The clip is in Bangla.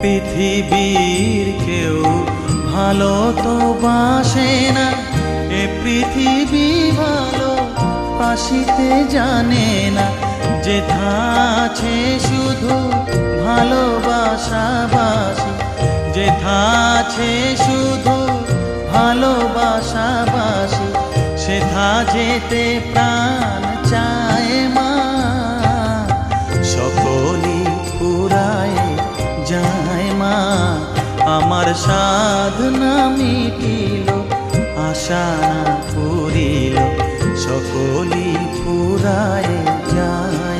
পৃথিবীর কেউ ভালো তো বাসে না, এ পৃথিবী ভালো বাসিতে জানে না। যেথা আছে শুধু ভালোবাসাবাসি, যেথা আছে শুধু ভালোবাসাবাসি, সেথা যেতে প্রাণ চায় মা। সকলই ফুরায় যায় মা, আমার সাধনা মিটিল, আশা না পুরিল, সকলই ফুরায় যায়।